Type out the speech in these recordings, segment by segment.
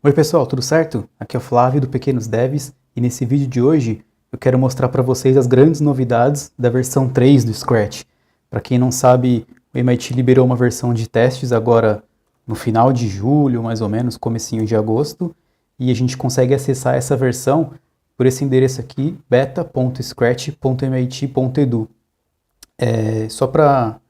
Oi pessoal, tudo certo? Aqui é o Flávio do Pequenos Devs e nesse vídeo de hoje eu quero mostrar para vocês as grandes novidades da versão 3 do Scratch. Para quem não sabe, o MIT liberou uma versão de testes agora no final de julho, mais ou menos, comecinho de agosto, e a gente consegue acessar essa versão por esse endereço aqui, beta.scratch.mit.edu. Só para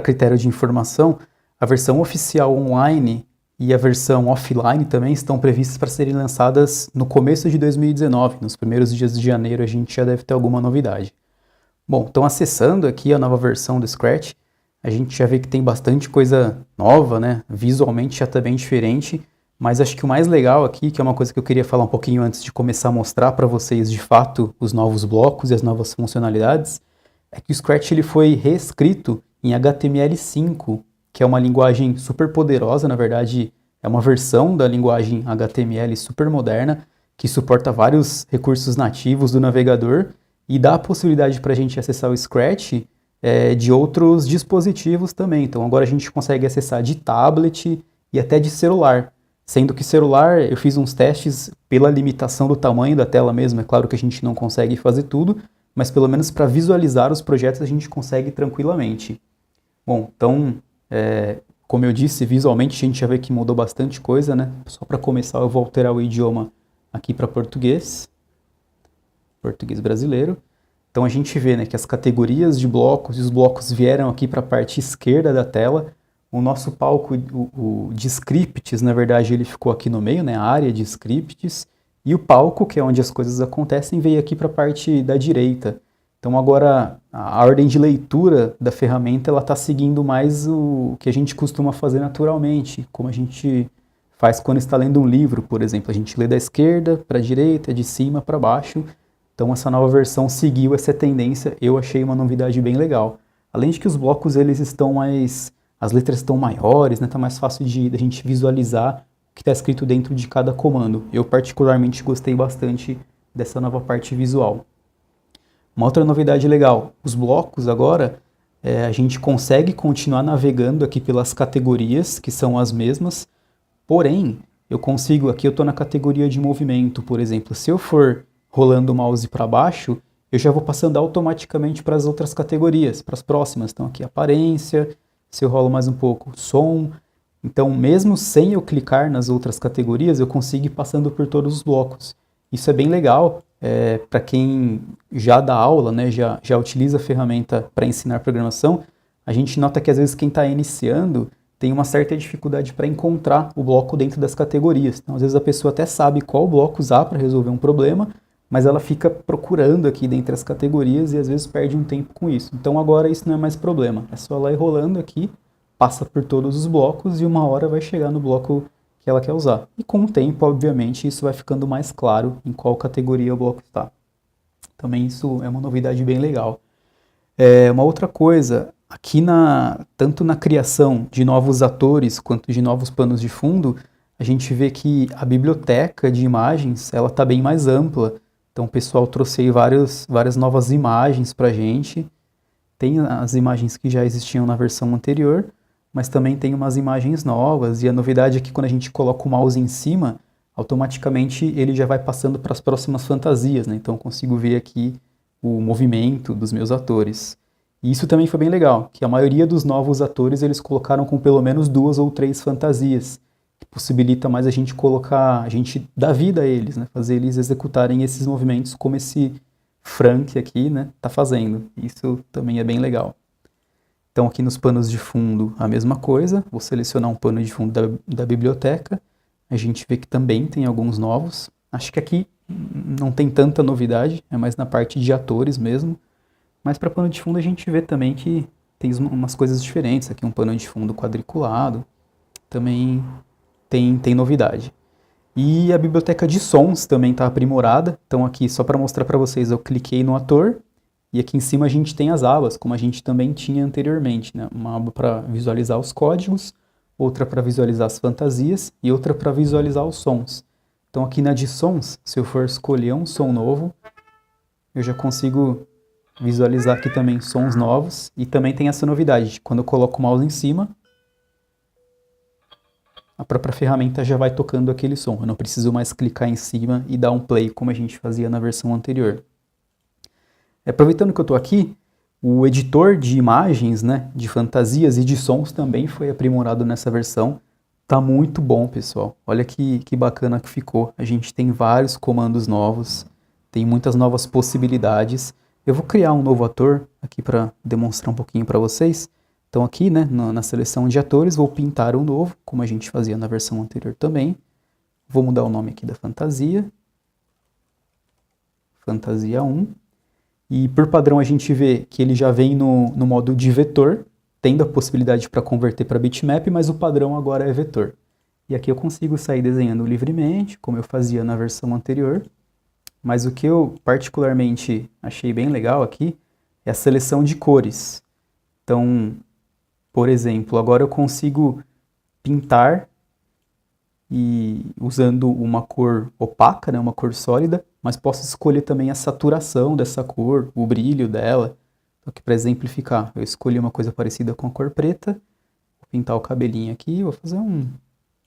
critério de informação, a versão oficial online e a versão offline também estão previstas para serem lançadas no começo de 2019. Nos primeiros dias de janeiro a gente já deve ter alguma novidade. Bom, então acessando aqui a nova versão do Scratch, a gente já vê que tem bastante coisa nova, né? Visualmente já está bem diferente, mas acho que o mais legal aqui, que é uma coisa que eu queria falar um pouquinho antes de começar a mostrar para vocês de fato os novos blocos e as novas funcionalidades, é que o Scratch ele foi reescrito em HTML5, que é uma linguagem super poderosa, na verdade é uma versão da linguagem HTML super moderna, que suporta vários recursos nativos do navegador e dá a possibilidade para a gente acessar o Scratch de outros dispositivos também. Então agora a gente consegue acessar de tablet e até de celular. Sendo que celular, eu fiz uns testes pela limitação do tamanho da tela mesmo. É claro que a gente não consegue fazer tudo, mas pelo menos para visualizar os projetos a gente consegue tranquilamente. Bom, então, como eu disse, visualmente a gente já vê que mudou bastante coisa, né? Só para começar eu vou alterar o idioma aqui para português brasileiro. Então a gente vê, né, que as categorias de blocos e os blocos vieram aqui para a parte esquerda da tela. O nosso palco de scripts, na verdade, ele ficou aqui no meio, né, a área de scripts. E o palco, que é onde as coisas acontecem, veio aqui para a parte da direita. Então agora a ordem de leitura da ferramenta ela está seguindo mais o que a gente costuma fazer naturalmente, como a gente faz quando está lendo um livro, por exemplo. A gente lê da esquerda para a direita, de cima para baixo. Então essa nova versão seguiu essa tendência, eu achei uma novidade bem legal. Além de que os blocos eles estão mais, as letras estão maiores, né? Tá mais fácil de a gente visualizar o que está escrito dentro de cada comando. Eu particularmente gostei bastante dessa nova parte visual. Uma outra novidade legal, os blocos agora, a gente consegue continuar navegando aqui pelas categorias, que são as mesmas, porém, eu consigo, aqui eu estou na categoria de movimento, por exemplo, se eu for rolando o mouse para baixo, eu já vou passando automaticamente para as outras categorias, para as próximas. Então aqui aparência, se eu rolo mais um pouco, som. Então mesmo sem eu clicar nas outras categorias, eu consigo ir passando por todos os blocos. Isso é bem legal para quem já dá aula, né, já utiliza a ferramenta para ensinar programação. A gente nota que às vezes quem está iniciando tem uma certa dificuldade para encontrar o bloco dentro das categorias. Então às vezes a pessoa até sabe qual bloco usar para resolver um problema, mas ela fica procurando aqui dentre as categorias e às vezes perde um tempo com isso. Então agora isso não é mais problema, é só ela ir rolando aqui, passa por todos os blocos e uma hora vai chegar no bloco que ela quer usar. E com o tempo, obviamente, isso vai ficando mais claro em qual categoria o bloco está. Também isso é uma novidade bem legal. Uma outra coisa, aqui tanto na criação de novos atores quanto de novos panos de fundo, a gente vê que a biblioteca de imagens ela está bem mais ampla. Então o pessoal trouxe aí várias novas imagens para a gente. Tem as imagens que já existiam na versão anterior, mas também tem umas imagens novas, e a novidade é que quando a gente coloca o mouse em cima, automaticamente ele já vai passando para as próximas fantasias, né? Então eu consigo ver aqui o movimento dos meus atores. E isso também foi bem legal, que a maioria dos novos atores eles colocaram com pelo menos 2 ou 3 fantasias, que possibilita mais a gente colocar, a gente dar vida a eles, né? Fazer eles executarem esses movimentos como esse Frank aqui, né, tá fazendo. Isso também é bem legal. Então aqui nos panos de fundo a mesma coisa, vou selecionar um pano de fundo da biblioteca, a gente vê que também tem alguns novos. Acho que aqui não tem tanta novidade, é mais na parte de atores mesmo, mas para pano de fundo a gente vê também que tem umas coisas diferentes. Aqui um pano de fundo quadriculado, também tem novidade. E a biblioteca de sons também está aprimorada, então aqui só para mostrar para vocês, eu cliquei no ator, e aqui em cima a gente tem as abas, como a gente também tinha anteriormente, né? Uma aba para visualizar os códigos, outra para visualizar as fantasias e outra para visualizar os sons. Então aqui na de sons, se eu for escolher um som novo, eu já consigo visualizar aqui também sons novos. E também tem essa novidade, quando eu coloco o mouse em cima, a própria ferramenta já vai tocando aquele som. Eu não preciso mais clicar em cima e dar um play como a gente fazia na versão anterior. Aproveitando que eu estou aqui, o editor de imagens, né, de fantasias e de sons também foi aprimorado nessa versão. Tá muito bom, pessoal. Olha que bacana que ficou. A gente tem vários comandos novos, tem muitas novas possibilidades. Eu vou criar um novo ator aqui para demonstrar um pouquinho para vocês. Então aqui, né, na seleção de atores, vou pintar um novo, como a gente fazia na versão anterior também. Vou mudar o nome aqui da fantasia. Fantasia 1. E por padrão a gente vê que ele já vem no modo de vetor, tendo a possibilidade para converter para bitmap, mas o padrão agora é vetor. E aqui eu consigo sair desenhando livremente, como eu fazia na versão anterior. Mas o que eu particularmente achei bem legal aqui é a seleção de cores. Então, por exemplo, agora eu consigo pintar e usando uma cor opaca, né, uma cor sólida, mas posso escolher também a saturação dessa cor, o brilho dela. Então aqui para exemplificar, eu escolhi uma coisa parecida com a cor preta, vou pintar o cabelinho aqui, vou fazer um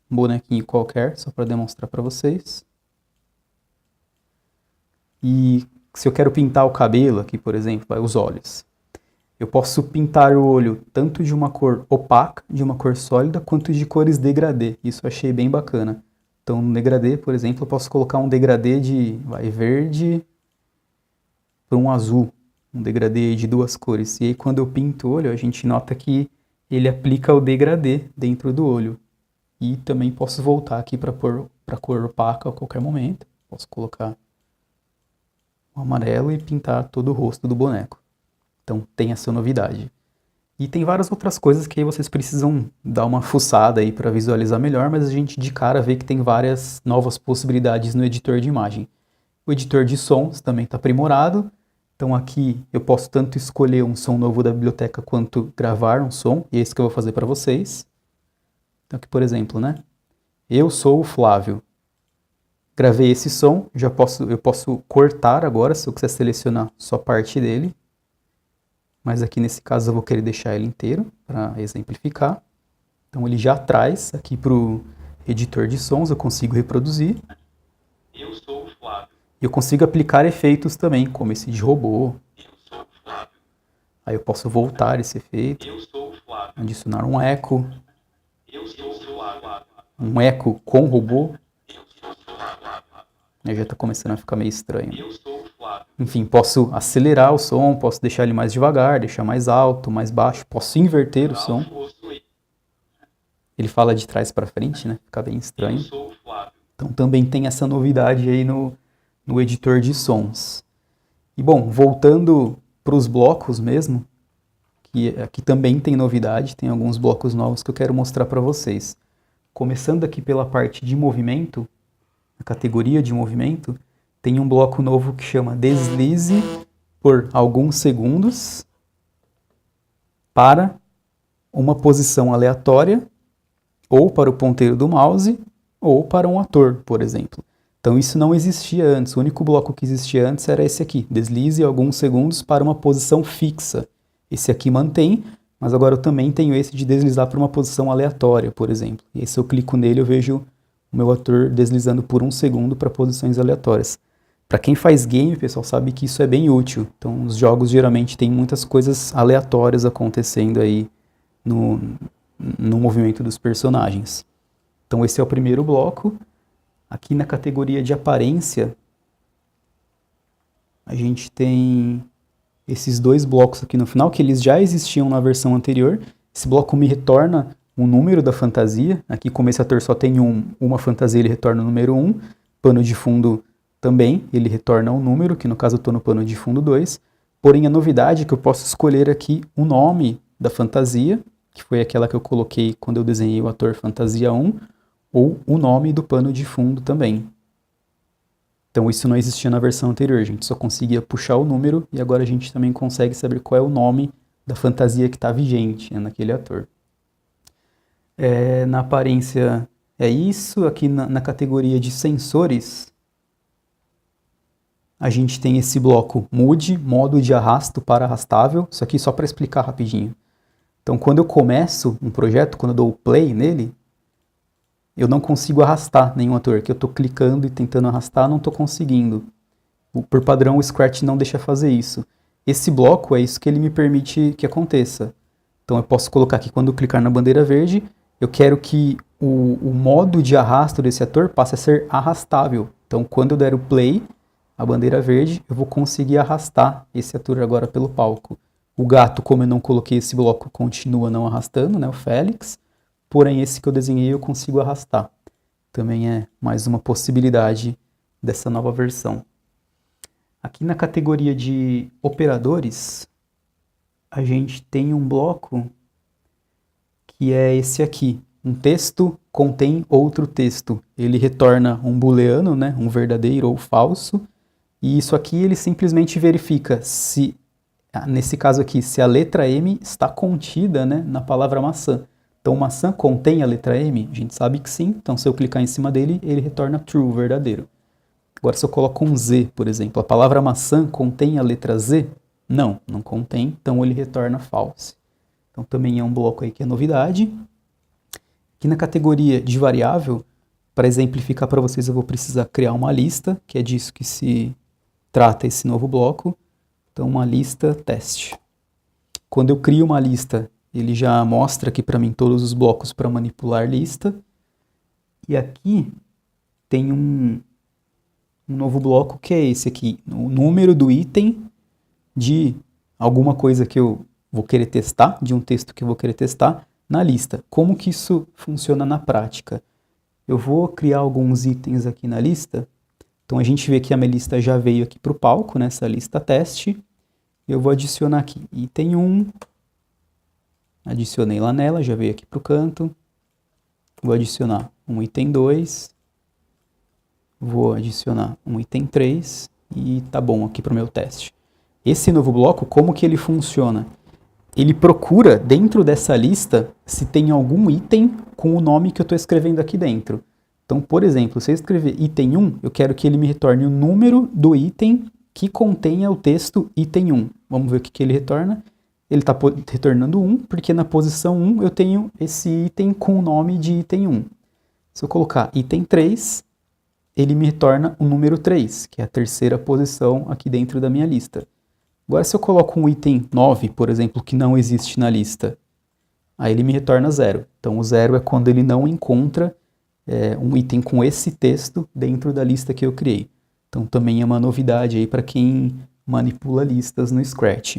bonequinho qualquer, só para demonstrar para vocês. E se eu quero pintar o cabelo aqui, por exemplo, os olhos, eu posso pintar o olho tanto de uma cor opaca, de uma cor sólida, quanto de cores degradê. Isso eu achei bem bacana. Então, no degradê, por exemplo, eu posso colocar um degradê de verde para um azul. Um degradê de duas cores. E aí, quando eu pinto o olho, a gente nota que ele aplica o degradê dentro do olho. E também posso voltar aqui para a cor opaca a qualquer momento. Posso colocar o amarelo e pintar todo o rosto do boneco. Então tem essa novidade. E tem várias outras coisas que aí vocês precisam dar uma fuçada aí para visualizar melhor, mas a gente de cara vê que tem várias novas possibilidades no editor de imagem. O editor de sons também está aprimorado. Então aqui eu posso tanto escolher um som novo da biblioteca quanto gravar um som, e é isso que eu vou fazer para vocês. Então aqui, por exemplo, né? Eu sou o Flávio. Gravei esse som, eu posso cortar agora, se eu quiser selecionar só parte dele. Mas aqui nesse caso eu vou querer deixar ele inteiro, para exemplificar. Então ele já traz aqui para o editor de sons, eu consigo reproduzir. Eu sou o Flávio. E eu consigo aplicar efeitos também, como esse de robô. Eu sou o Flávio. Aí eu posso voltar esse efeito. Eu sou o Flávio. Adicionar um eco. Eu sou o Flávio. Um eco com robô. Eu sou o Flávio. Aí já está começando a ficar meio estranho. Eu sou o Flávio. Enfim, posso acelerar o som, posso deixar ele mais devagar, deixar mais alto, mais baixo, posso inverter o som. Ele fala de trás para frente, né? Fica bem estranho. Eu sou o Flávio. Então também tem essa novidade aí no editor de sons. E bom, voltando para os blocos mesmo, que aqui também tem novidade, tem alguns blocos novos que eu quero mostrar para vocês. Começando aqui pela parte de movimento, a categoria de movimento, tem um bloco novo que chama deslize por alguns segundos para uma posição aleatória, ou para o ponteiro do mouse, ou para um ator, por exemplo. Então isso não existia antes, o único bloco que existia antes era esse aqui, deslize alguns segundos para uma posição fixa. Esse aqui mantém, mas agora eu também tenho esse de deslizar para uma posição aleatória, por exemplo. E aí, se eu clico nele, eu vejo o meu ator deslizando por um segundo para posições aleatórias. Para quem faz game, pessoal, sabe que isso é bem útil. Então, os jogos geralmente têm muitas coisas aleatórias acontecendo aí no movimento dos personagens. Então, esse é o primeiro bloco. Aqui na categoria de aparência, a gente tem esses dois blocos aqui no final, que eles já existiam na versão anterior. Esse bloco me retorna o número da fantasia. Aqui, como esse ator só tem uma fantasia, ele retorna o número 1. Pano de fundo também, ele retorna um número, que no caso eu estou no pano de fundo 2. Porém, a novidade é que eu posso escolher aqui o nome da fantasia, que foi aquela que eu coloquei quando eu desenhei o ator fantasia 1, ou o nome do pano de fundo também. Então isso não existia na versão anterior, a gente só conseguia puxar o número, e agora a gente também consegue saber qual é o nome da fantasia que está vigente, né, naquele ator. Na aparência é isso. Aqui na categoria de sensores, a gente tem esse bloco Mude, modo de arrasto para arrastável. Isso aqui só para explicar rapidinho. Então, quando eu começo um projeto, quando eu dou play nele, eu não consigo arrastar nenhum ator, que eu estou clicando e tentando arrastar, não estou conseguindo. Por padrão, o Scratch não deixa fazer isso. Esse bloco é isso que ele me permite que aconteça. Então eu posso colocar aqui, quando eu clicar na bandeira verde, eu quero que o modo de arrasto desse ator passe a ser arrastável. Então quando eu der o play, a bandeira verde, eu vou conseguir arrastar esse ator agora pelo palco. O gato, como eu não coloquei esse bloco, continua não arrastando, né, o Félix. Porém, esse que eu desenhei eu consigo arrastar. Também é mais uma possibilidade dessa nova versão. Aqui na categoria de operadores, a gente tem um bloco que é esse aqui. Um texto contém outro texto. Ele retorna um booleano, né, um verdadeiro ou falso. E isso aqui ele simplesmente verifica se, nesse caso aqui, se a letra M está contida, né, na palavra maçã. Então, maçã contém a letra M? A gente sabe que sim. Então, se eu clicar em cima dele, ele retorna true, verdadeiro. Agora, se eu coloco um Z, por exemplo, a palavra maçã contém a letra Z? Não, não contém. Então, ele retorna false. Então, também é um bloco aí que é novidade. Aqui na categoria de variável, para exemplificar para vocês, eu vou precisar criar uma lista, que é disso que se trata esse novo bloco. Então, uma lista teste. Quando eu crio uma lista, ele já mostra aqui para mim todos os blocos para manipular lista. E aqui tem um novo bloco que é esse aqui, o número do item de alguma coisa que eu vou querer testar, de um texto que eu vou querer testar na lista. Como que isso funciona na prática? Eu vou criar alguns itens aqui na lista. Então a gente vê que a minha lista já veio aqui para o palco, nessa lista teste. Eu vou adicionar aqui item 1. Adicionei lá nela, já veio aqui para o canto. Vou adicionar um item 2. Vou adicionar um item 3. E tá bom aqui para o meu teste. Esse novo bloco, como que ele funciona? Ele procura dentro dessa lista se tem algum item com o nome que eu estou escrevendo aqui dentro. Então, por exemplo, se eu escrever item 1, eu quero que ele me retorne o número do item que contenha o texto item 1. Vamos ver o que ele retorna. Ele está retornando 1, porque na posição 1 eu tenho esse item com o nome de item 1. Se eu colocar item 3, ele me retorna o número 3, que é a terceira posição aqui dentro da minha lista. Agora, se eu coloco um item 9, por exemplo, que não existe na lista, aí ele me retorna 0. Então, o 0 é quando ele não encontra um item com esse texto dentro da lista que eu criei. Então, também é uma novidade aí para quem manipula listas no Scratch.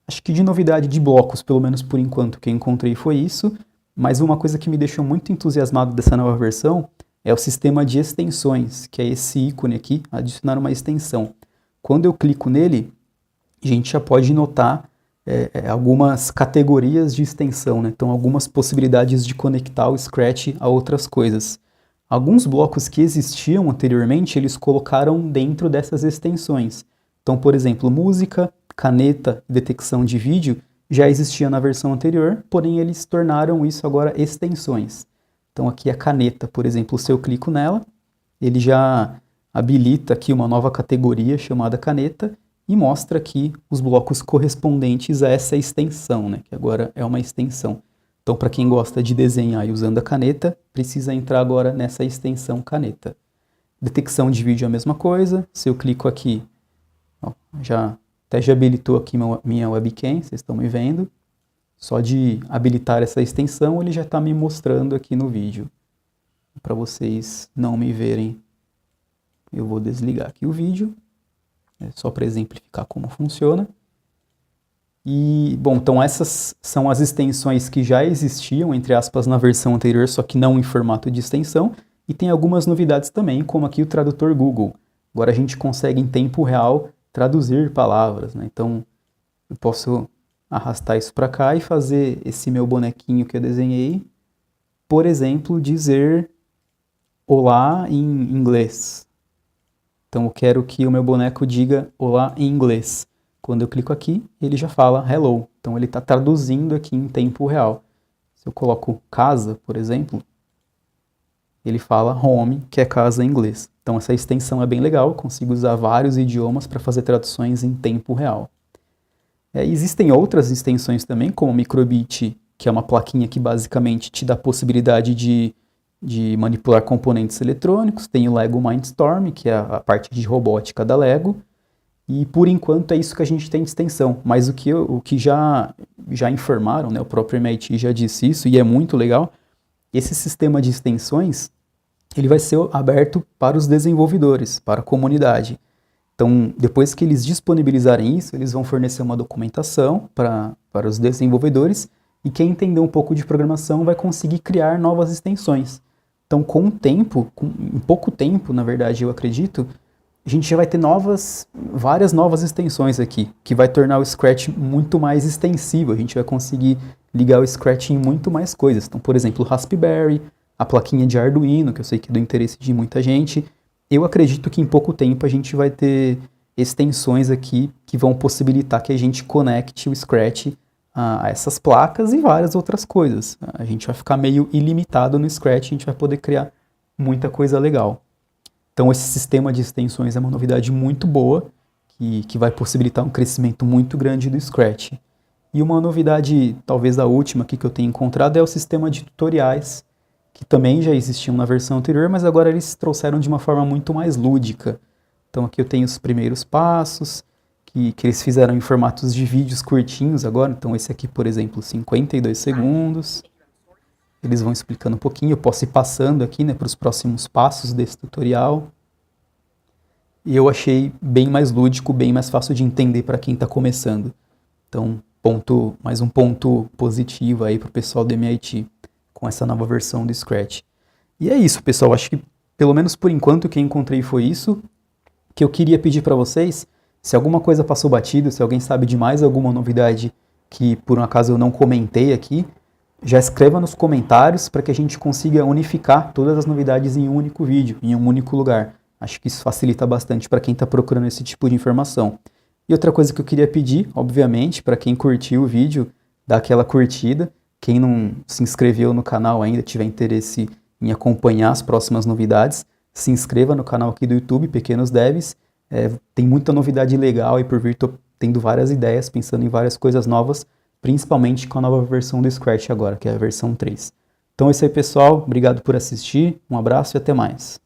Acho que de novidade de blocos, pelo menos por enquanto, que eu encontrei foi isso. Mas uma coisa que me deixou muito entusiasmado dessa nova versão é o sistema de extensões, que é esse ícone aqui, adicionar uma extensão. Quando eu clico nele, a gente já pode notar algumas categorias de extensão, né? Então, algumas possibilidades de conectar o Scratch a outras coisas. Alguns blocos que existiam anteriormente, eles colocaram dentro dessas extensões. Então, por exemplo, música, caneta e detecção de vídeo já existia na versão anterior, porém eles tornaram isso agora extensões. Então, aqui a caneta, por exemplo, se eu clico nela, ele já habilita aqui uma nova categoria chamada caneta, e mostra aqui os blocos correspondentes a essa extensão, né? Que agora é uma extensão. Então, para quem gosta de desenhar usando a caneta, precisa entrar agora nessa extensão caneta. Detecção de vídeo é a mesma coisa. Se eu clico aqui, ó, já habilitou aqui minha webcam, vocês estão me vendo. Só de habilitar essa extensão, ele já está me mostrando aqui no vídeo. Para vocês não me verem, eu vou desligar aqui o vídeo. Só para exemplificar como funciona. E, bom, então essas são as extensões que já existiam, entre aspas, na versão anterior, só que não em formato de extensão. E tem algumas novidades também, como aqui o tradutor Google. Agora a gente consegue em tempo real traduzir palavras, né? Então eu posso arrastar isso para cá e fazer esse meu bonequinho que eu desenhei, por exemplo, dizer olá em inglês. Então eu quero que o meu boneco diga olá em inglês. Quando eu clico aqui, ele já fala hello. Então ele está traduzindo aqui em tempo real. Se eu coloco casa, por exemplo, ele fala home, que é casa em inglês. Então essa extensão é bem legal, eu consigo usar vários idiomas para fazer traduções em tempo real. Existem outras extensões também, como o Microbit, que é uma plaquinha que basicamente te dá a possibilidade de de manipular componentes eletrônicos, tem o Lego Mindstorm, que é a parte de robótica da Lego, e por enquanto é isso que a gente tem de extensão, mas o que já informaram, né, o próprio MIT já disse isso, e é muito legal, esse sistema de extensões, ele vai ser aberto para os desenvolvedores, para a comunidade. Então, depois que eles disponibilizarem isso, eles vão fornecer uma documentação para os desenvolvedores, e quem entender um pouco de programação vai conseguir criar novas extensões. Então, com o tempo, em pouco tempo, na verdade, eu acredito, a gente já vai ter várias novas extensões aqui, que vai tornar o Scratch muito mais extensivo. A gente vai conseguir ligar o Scratch em muito mais coisas. Então, por exemplo, o Raspberry, a plaquinha de Arduino, que eu sei que é do interesse de muita gente. Eu acredito que em pouco tempo a gente vai ter extensões aqui que vão possibilitar que a gente conecte o Scratch a essas placas e várias outras coisas. A gente vai ficar meio ilimitado no Scratch, a gente vai poder criar muita coisa legal. Então esse sistema de extensões é uma novidade muito boa, que vai possibilitar um crescimento muito grande do Scratch. E uma novidade, talvez a última aqui que eu tenho encontrado, é o sistema de tutoriais, que também já existiam na versão anterior, mas agora eles trouxeram de uma forma muito mais lúdica. Então aqui eu tenho os primeiros passos, que eles fizeram em formatos de vídeos curtinhos agora. Então esse aqui, por exemplo, 52 segundos. Eles vão explicando um pouquinho, eu posso ir passando aqui, né, para os próximos passos desse tutorial. E eu achei bem mais lúdico, bem mais fácil de entender para quem está começando. Então, mais um ponto positivo aí para o pessoal do MIT, com essa nova versão do Scratch. E é isso, pessoal, acho que pelo menos por enquanto o que eu encontrei foi isso. Que eu queria pedir para vocês, se alguma coisa passou batido, se alguém sabe de mais alguma novidade que por um acaso eu não comentei aqui, já escreva nos comentários para que a gente consiga unificar todas as novidades em um único vídeo, em um único lugar. Acho que isso facilita bastante para quem está procurando esse tipo de informação. E outra coisa que eu queria pedir, obviamente, para quem curtiu o vídeo, dá aquela curtida. Quem não se inscreveu no canal ainda, tiver interesse em acompanhar as próximas novidades, se inscreva no canal aqui do YouTube, Pequenos Devs. Tem muita novidade legal aí por vir, tô tendo várias ideias, pensando em várias coisas novas, principalmente com a nova versão do Scratch agora, que é a versão 3. Então é isso aí, pessoal. Obrigado por assistir, um abraço e até mais.